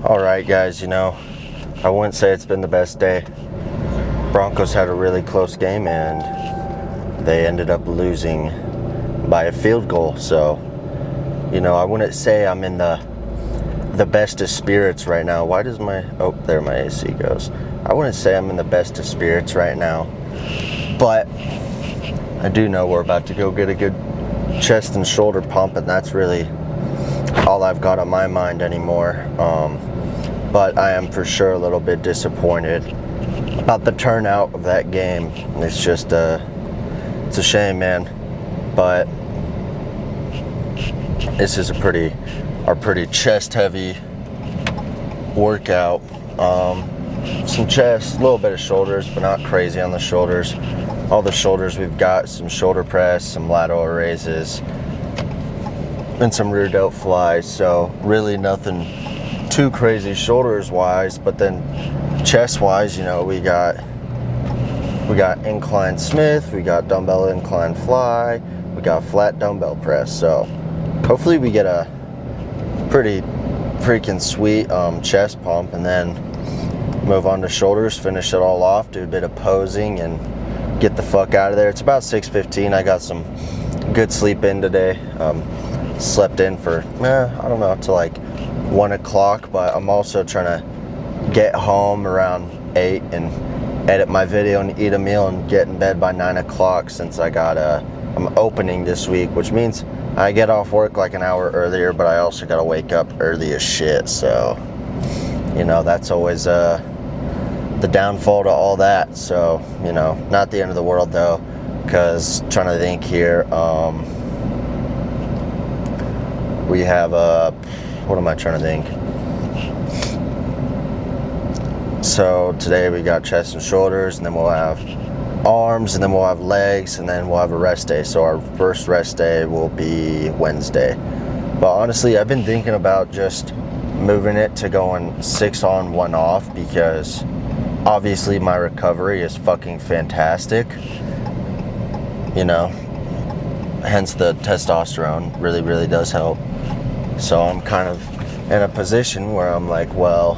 All right, guys, you know, I wouldn't say it's been the best day. Broncos had a really close game and they ended up losing by a field goal. So, you know, I wouldn't say I'm in the best of spirits right now. Why does my, oh, there my AC goes. I wouldn't say I'm in the best of spirits right now, but I do know we're about to go get a good chest and shoulder pump, and that's really all I've got on my mind anymore. But I am for sure a little bit disappointed about the turnout of that game. It's just it's a shame, man. But this is a pretty chest heavy workout. Some chest, a little bit of shoulders, but not crazy on the shoulders. All the shoulders we've got, some shoulder press, some lateral raises, and some rear delt flies. So really nothing too crazy shoulders wise, but then chest wise, you know, we got incline Smith, we got dumbbell incline fly, we got flat dumbbell press. So hopefully we get a pretty freaking sweet chest pump, and then move on to shoulders, finish it all off, do a bit of posing, and get the fuck out of there. It's about 6:15. I got some good sleep in today. Slept in for I don't know, till like 1 o'clock, but I'm also trying to get home around 8 and edit my video and eat a meal and get in bed by 9 o'clock, since I got I'm opening this week, which means I get off work like an hour earlier, but I also gotta wake up early as shit. So, you know, that's always the downfall to all that. So, you know, not the end of the world though, because trying to think here, we have what am I trying to think? So today we got chest and shoulders, and then we'll have arms, and then we'll have legs, and then we'll have a rest day. So our first rest day will be Wednesday. But honestly, I've been thinking about just moving it to going 6 on, 1 off, because obviously my recovery is fucking fantastic, you know, hence the testosterone really does help. So I'm kind of in a position where I'm like, well,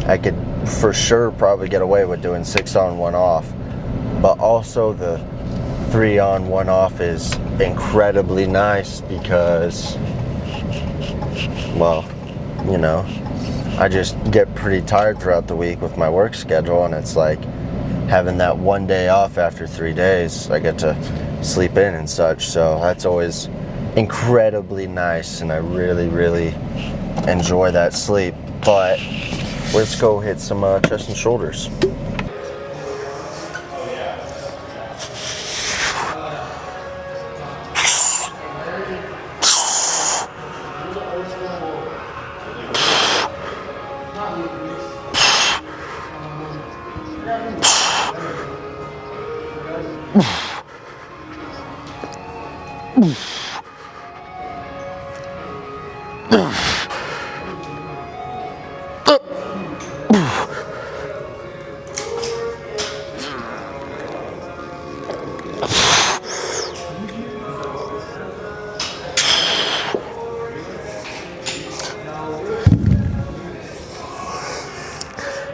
I could for sure probably get away with doing 6 on, 1 off, but also the 3 on, 1 off is incredibly nice because, well, you know, I just get pretty tired throughout the week with my work schedule, and it's like having that 1 day off after 3 days, I get to sleep in and such. So that's always incredibly nice, and I really enjoy that sleep. But let's go hit some chest and shoulders.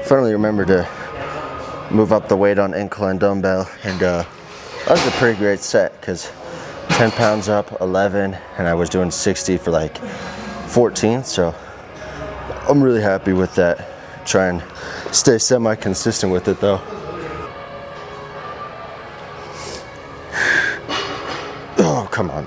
Finally remember to move up the weight on incline dumbbell, and that was a pretty great set, because 10 pounds up, 11, and I was doing 60 for like 14, so I'm really happy with that. Try and stay semi-consistent with it though. Oh, come on.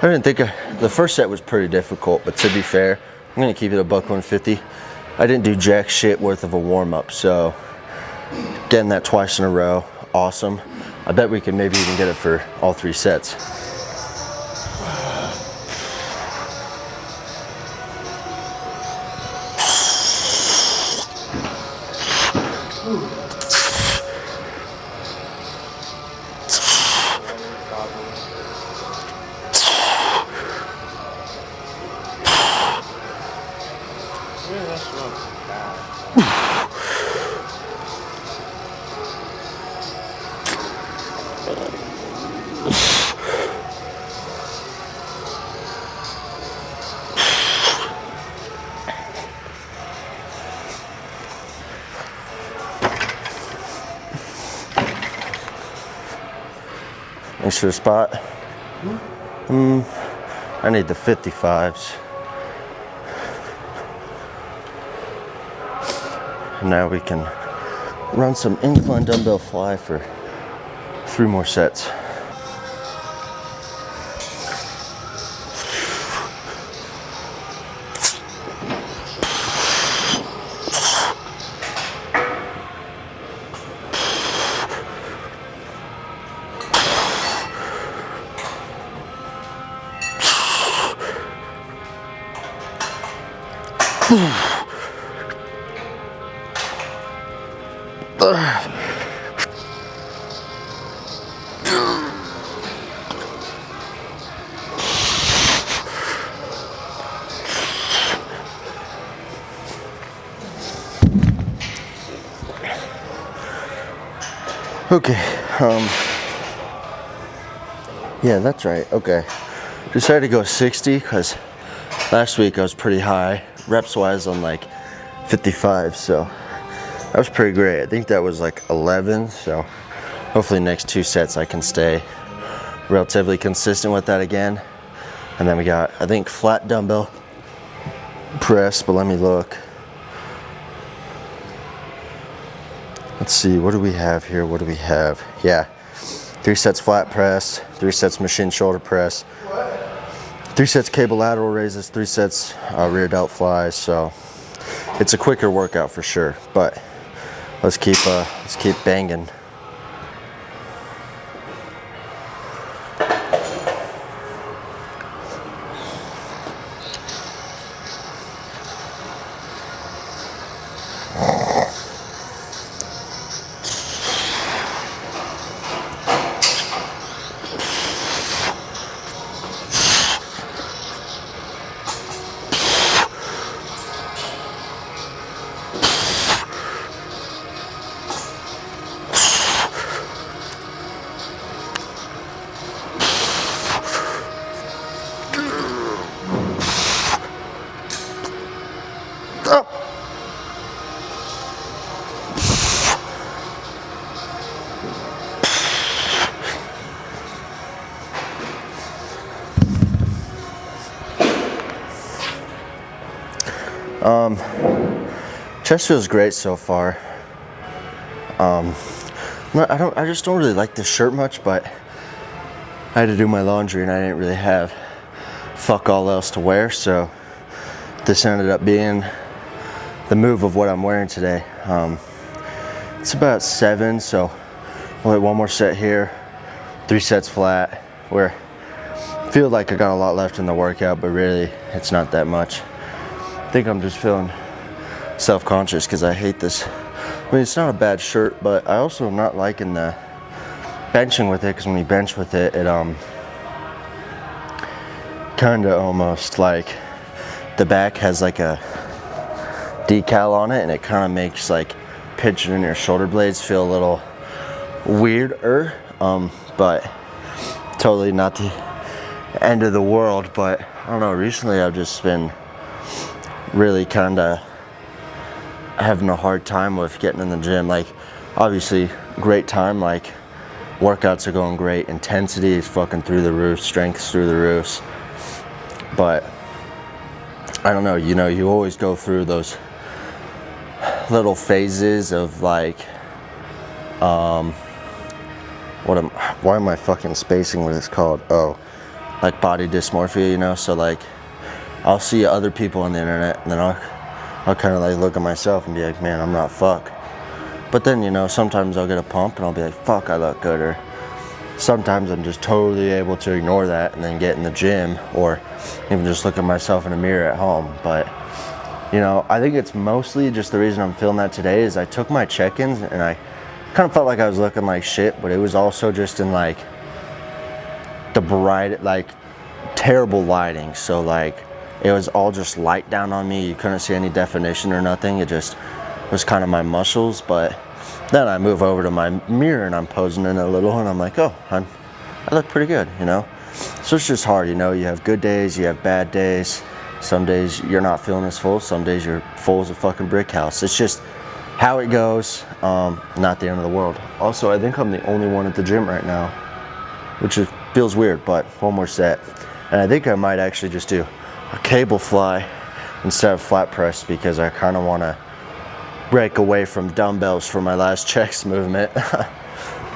I didn't think the first set was pretty difficult, but to be fair, I'm gonna keep it a buck 150. I didn't do jack shit worth of a warm-up, so getting that twice in a row, awesome. I bet we can maybe even get it for all 3 sets. Thanks for the spot. I need the 55s. And now we can run some incline dumbbell fly for 3 more sets. Okay, yeah, that's right, okay. Decided to go 60 because last week I was pretty high, reps wise on like 55, so that was pretty great. I think that was like 11, so hopefully next 2 sets I can stay relatively consistent with that again. And then we got, I think, flat dumbbell press, but let me look. Let's see, what do we have here? What do we have? Yeah, 3 sets flat press, 3 sets machine shoulder press, 3 sets cable lateral raises, 3 sets rear delt flies. So it's a quicker workout for sure, but let's keep banging. Chest feels great so far. I just don't really like this shirt much, but I had to do my laundry and I didn't really have fuck all else to wear, so this ended up being the move of what I'm wearing today. It's about 7, so only 1 more set here, 3 sets flat, where I feel like I got a lot left in the workout, but really it's not that much. I think I'm just feeling self-conscious because I hate this. I mean, it's not a bad shirt, but I also am not liking the benching with it, because when you bench with it, it kind of almost like the back has like a decal on it, and it kind of makes like pitching in your shoulder blades feel a little weirder, but totally not the end of the world. But I don't know, recently I've just been really kind of having a hard time with getting in the gym. Like, obviously great time, like workouts are going great, intensity is fucking through the roof, strength's through the roofs, but I don't know, you always go through those little phases of like why am I fucking spacing what it's called? Oh, like body dysmorphia, so like I'll see other people on the internet, and then I'll kind of like look at myself and be like, man, I'm not fuck. But then, sometimes I'll get a pump and I'll be like, fuck, I look good. Or sometimes I'm just totally able to ignore that and then get in the gym, or even just look at myself in a mirror at home. But, I think it's mostly just the reason I'm feeling that today is I took my check-ins and I kind of felt like I was looking like shit, but it was also just in like the bright, like terrible lighting. So like, it was all just light down on me. You couldn't see any definition or nothing. It just was kind of my muscles, but then I move over to my mirror and I'm posing in a little and I'm like, oh, I look pretty good, you know? So it's just hard, you know? You have good days, you have bad days. Some days you're not feeling as full, some days you're full as a fucking brick house. It's just how it goes, not the end of the world. Also, I think I'm the only one at the gym right now, which feels weird, but one more set. And I think I might actually just do a cable fly instead of flat press because I kind of want to break away from dumbbells for my last chest movement.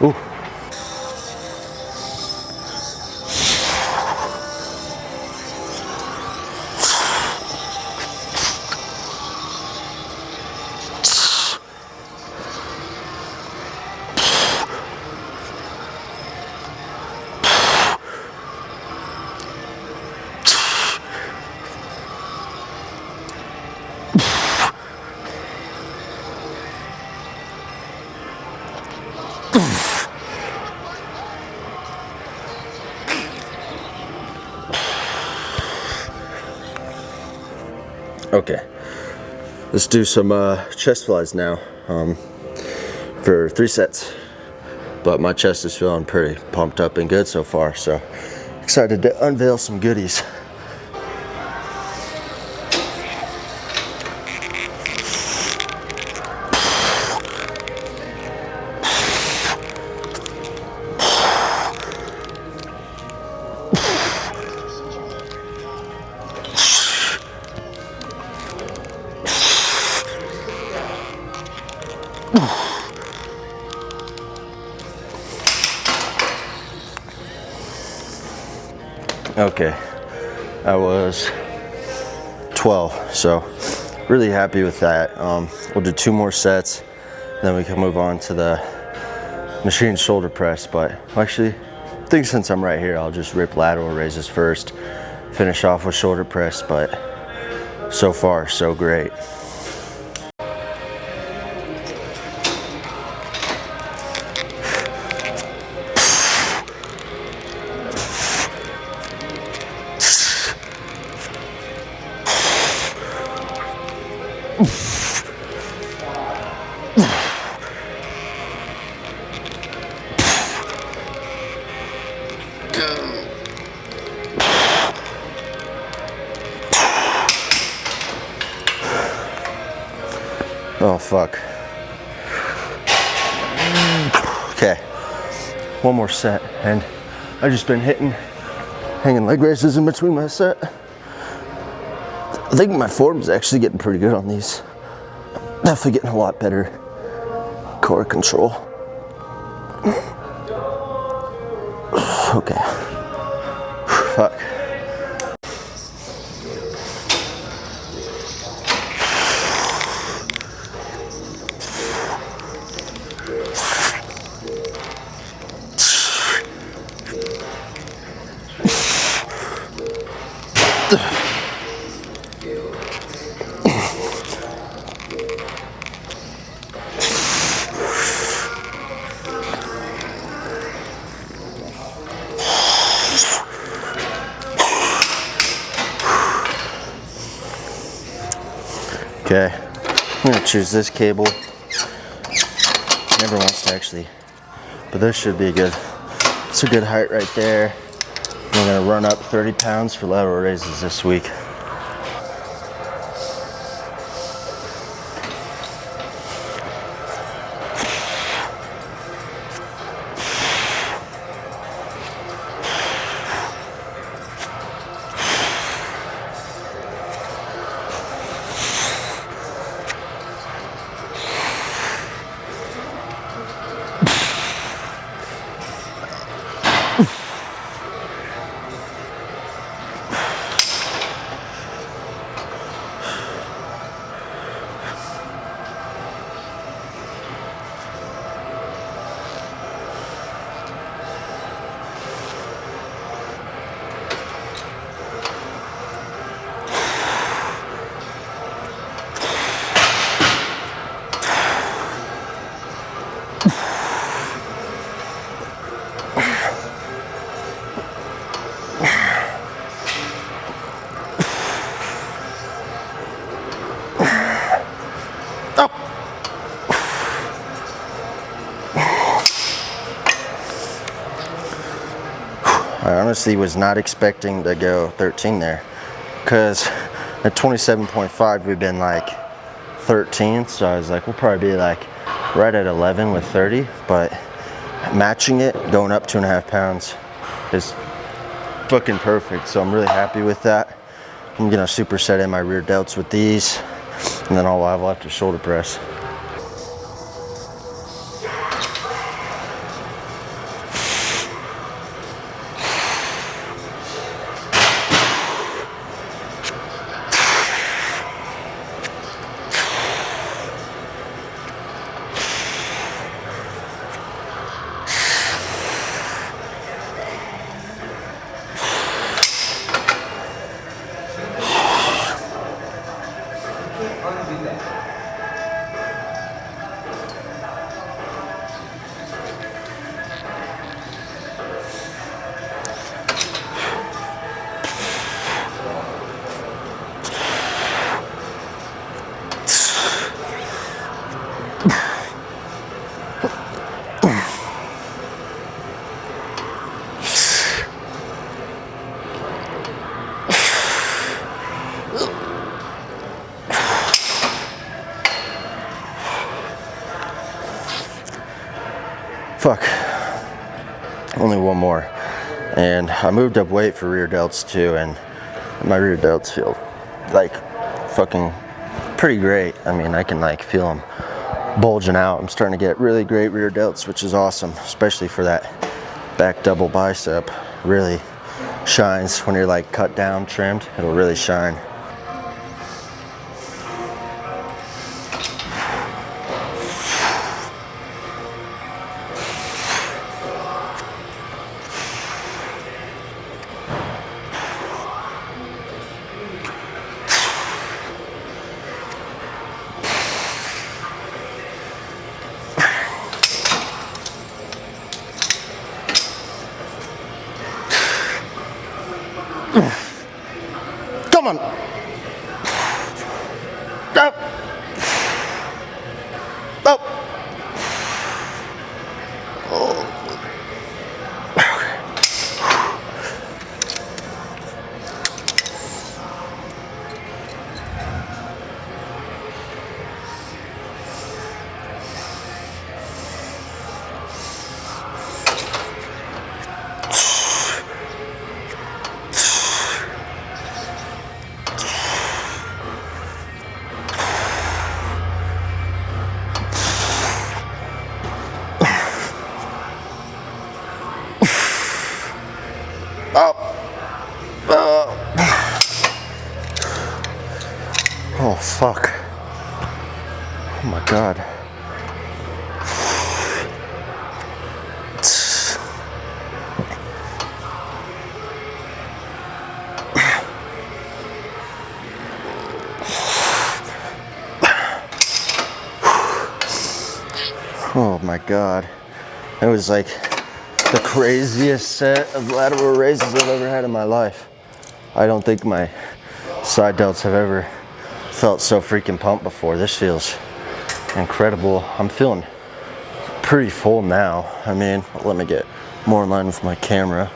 Ooh. Okay, let's do some chest flies now for 3 sets. But my chest is feeling pretty pumped up and good so far, so excited to unveil some goodies. Okay, I was 12, so really happy with that. We'll do 2 more sets, then we can move on to the machine shoulder press. But actually, I think since I'm right here, I'll just rip lateral raises first, finish off with shoulder press. But so far, so great. Oh fuck. Okay, 1 more set, and I've just been hanging leg raises in between my set. I think my form is actually getting pretty good on these. Definitely getting a lot better core control. Okay. Fuck. Okay, I'm gonna choose this cable. Never wants to actually, but this should be good. It's a good height right there. I'm gonna run up 30 pounds for lateral raises this week. honestly was not expecting to go 13 there, because at 27.5 we've been like 13th, so I was like, we'll probably be like right at 11 with 30, but matching it, going up 2.5 pounds is fucking perfect, so I'm really happy with that. I'm gonna superset in my rear delts with these, and then all I'll have left is shoulder press. Fuck. Only one more. And I moved up weight for rear delts too, and my rear delts feel like fucking pretty great. I mean, I can like feel them bulging out. I'm starting to get really great rear delts, which is awesome, especially for that back double bicep. Really shines when you're like cut down, trimmed. It'll really shine. Come on. Up. Up. Oh, fuck. Oh my God. Oh my God. It was like the craziest set of lateral raises I've ever had in my life. I don't think my side delts have ever felt so freaking pumped before. This feels incredible. I'm feeling pretty full now. I mean, let me get more in line with my camera.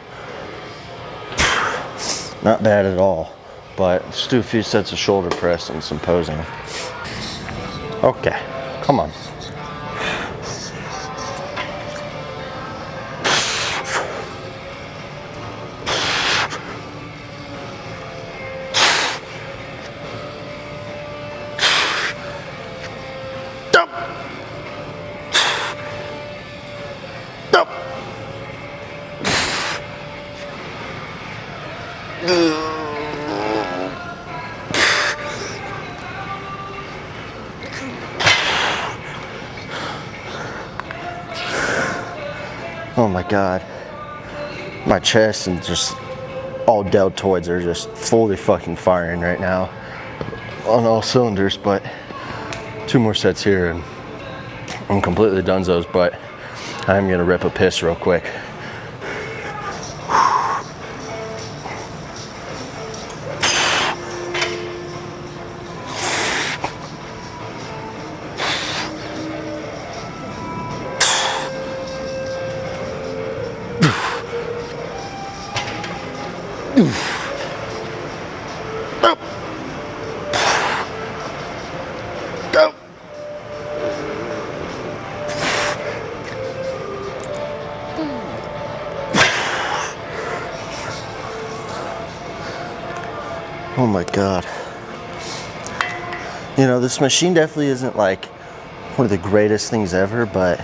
Not bad at all, but let's do a few sets of shoulder press and some posing. Okay, come on. Oh my God. My chest and just all deltoids are just fully fucking firing right now on all cylinders, but 2 more sets here and I'm completely donezo's, but I'm gonna rip a piss real quick. Go. Oh my God. You know, this machine definitely isn't like one of the greatest things ever, but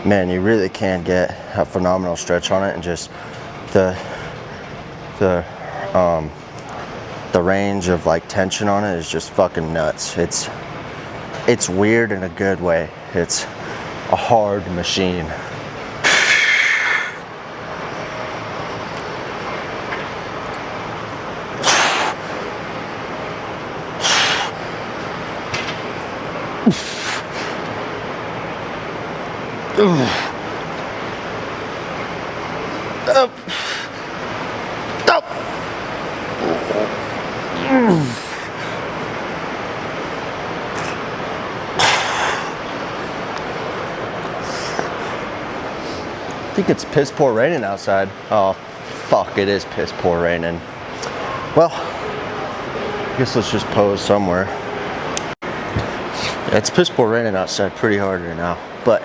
man, you really can get a phenomenal stretch on it, and just the range of like tension on it is just fucking nuts. It's weird in a good way. It's a hard machine. Up. Up. I think it's piss poor raining outside. Oh, fuck, it is piss poor raining. Well, I guess let's just pose somewhere. Yeah, it's piss poor raining outside pretty hard right now, but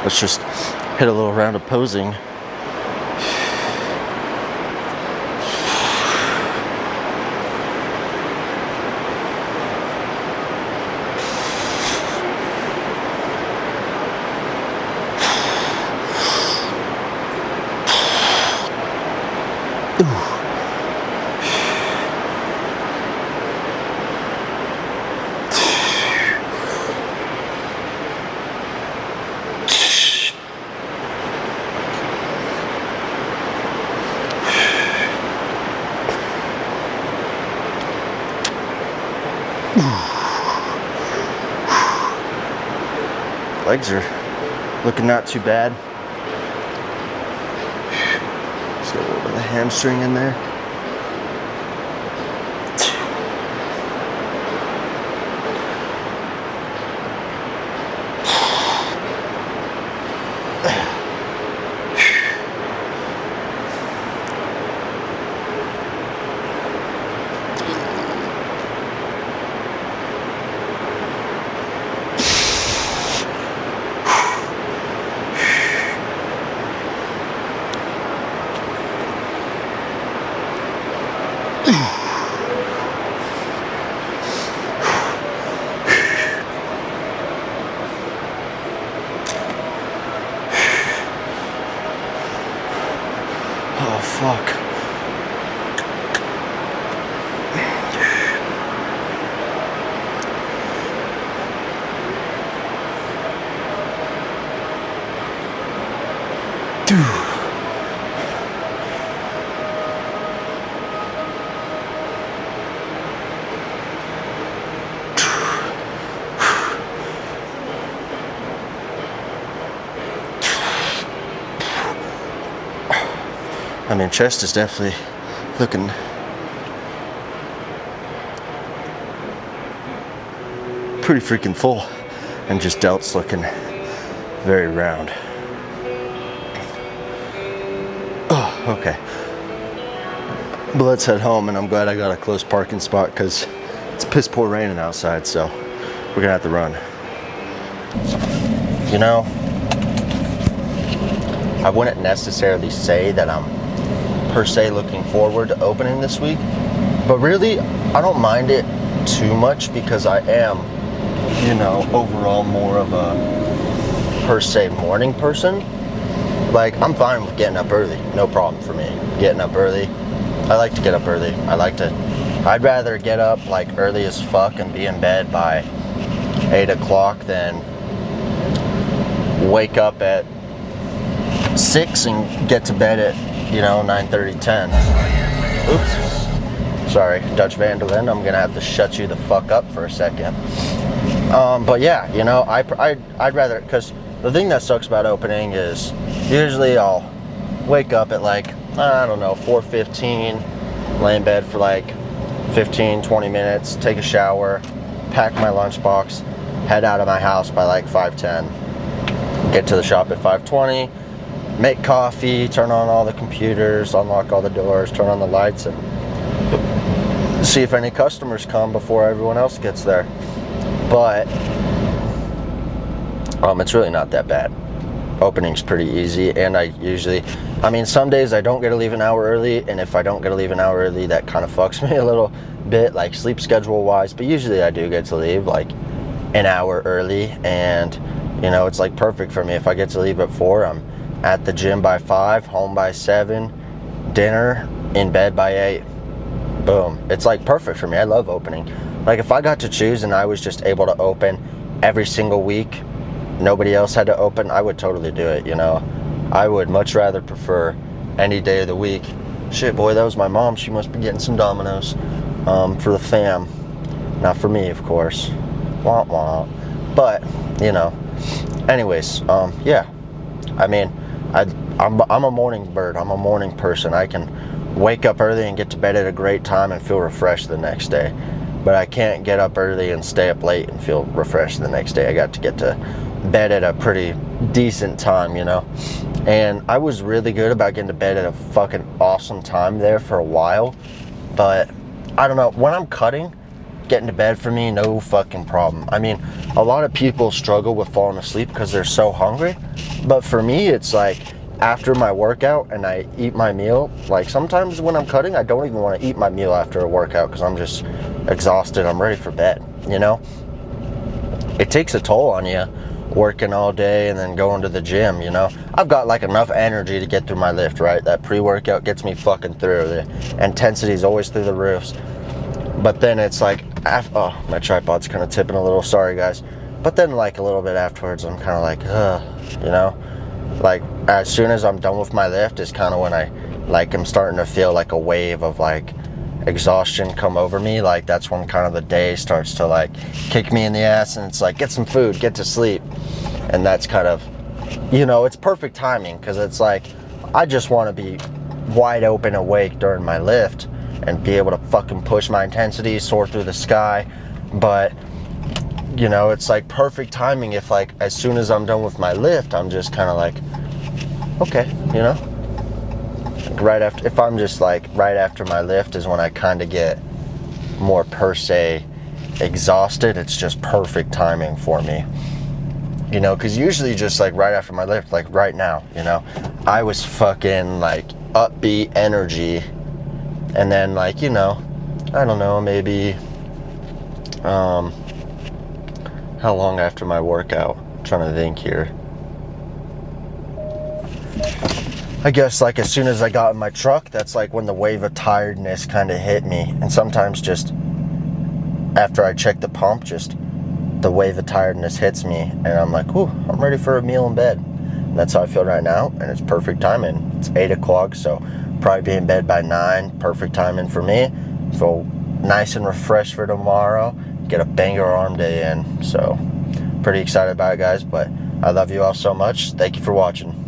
let's just hit a little round of posing. Legs are looking not too bad. Just got a little bit of hamstring in there. Oh, fuck. I mean, chest is definitely looking pretty freaking full, and just delts looking very round. Oh, okay. But let's head home, and I'm glad I got a close parking spot because it's piss poor raining outside, so we're gonna have to run. You know, I wouldn't necessarily say that I'm per se looking forward to opening this week, but really I don't mind it too much because I am, you know, overall more of a per se morning person. Like, I'm fine with getting up early, no problem for me getting up early. I like to get up early. I'd rather get up like early as fuck and be in bed by 8 o'clock than wake up at 6 and get to bed at, you know, 9:30, 10. Oops. Sorry, Dutch Vandalin. I'm gonna have to shut you the fuck up for a second. But yeah, you know, I'd rather, because the thing that sucks about opening is usually I'll wake up at like, I don't know, 4:15, lay in bed for like 15, 20 minutes, take a shower, pack my lunchbox, head out of my house by like 5:10, get to the shop at 5:20, make coffee, turn on all the computers, unlock all the doors, turn on the lights, and see if any customers come before everyone else gets there. But it's really not that bad. Opening's pretty easy, and I mean, some days I don't get to leave an hour early, and if I don't get to leave an hour early, that kind of fucks me a little bit, like sleep schedule wise, but usually I do get to leave like an hour early, and you know, it's like perfect for me. If I get to leave at 4, I'm at the gym by 5, home by 7, dinner, in bed by 8. Boom. It's like perfect for me. I love opening. Like if I got to choose and I was just able to open every single week, nobody else had to open, I would totally do it, you know. I would much rather prefer any day of the week. Shit, boy, that was my mom. She must be getting some Domino's for the fam. Not for me, of course. Wah, wah. But, you know, anyways, yeah. I mean, I'm a morning bird. I'm a morning person. I can wake up early and get to bed at a great time and feel refreshed the next day. But I can't get up early and stay up late and feel refreshed the next day. I got to get to bed at a pretty decent time, you know. And I was really good about getting to bed at a fucking awesome time there for a while. But I don't know, when I'm cutting, getting to bed for me, no fucking problem. I mean, a lot of people struggle with falling asleep because they're so hungry. But for me, it's like after my workout and I eat my meal, like sometimes when I'm cutting, I don't even want to eat my meal after a workout because I'm just exhausted. I'm ready for bed, you know? It takes a toll on you working all day and then going to the gym, you know? I've got like enough energy to get through my lift, right? That pre-workout gets me fucking through. The intensity is always through the roofs. But then it's like, oh, my tripod's kind of tipping a little, sorry guys. But then like a little bit afterwards, I'm kind of like, you know? Like as soon as I'm done with my lift is kind of when I like am starting to feel like a wave of like exhaustion come over me. Like that's when kind of the day starts to like kick me in the ass, and it's like, get some food, get to sleep. And that's kind of, you know, it's perfect timing because it's like I just want to be wide open awake during my lift and be able to fucking push my intensity, soar through the sky. But you know, it's like perfect timing if like as soon as I'm done with my lift, I'm just kind of like, okay, you know, like right after, if I'm just like right after my lift is when I kind of get more per se exhausted. It's just perfect timing for me, you know, because usually just like right after my lift, like right now, you know, I was fucking like upbeat energy, and then like, you know, I don't know, maybe how long after my workout? I'm trying to think here. I guess like as soon as I got in my truck, that's like when the wave of tiredness kind of hit me. And sometimes just after I check the pump, just the wave of tiredness hits me and I'm like, ooh, I'm ready for a meal in bed. And that's how I feel right now, and it's perfect timing. It's 8 o'clock, so probably be in bed by 9. Perfect timing for me. Feel nice and refreshed for tomorrow. Get a banger arm day in. So pretty excited about it, guys, but I love you all so much. Thank you for watching.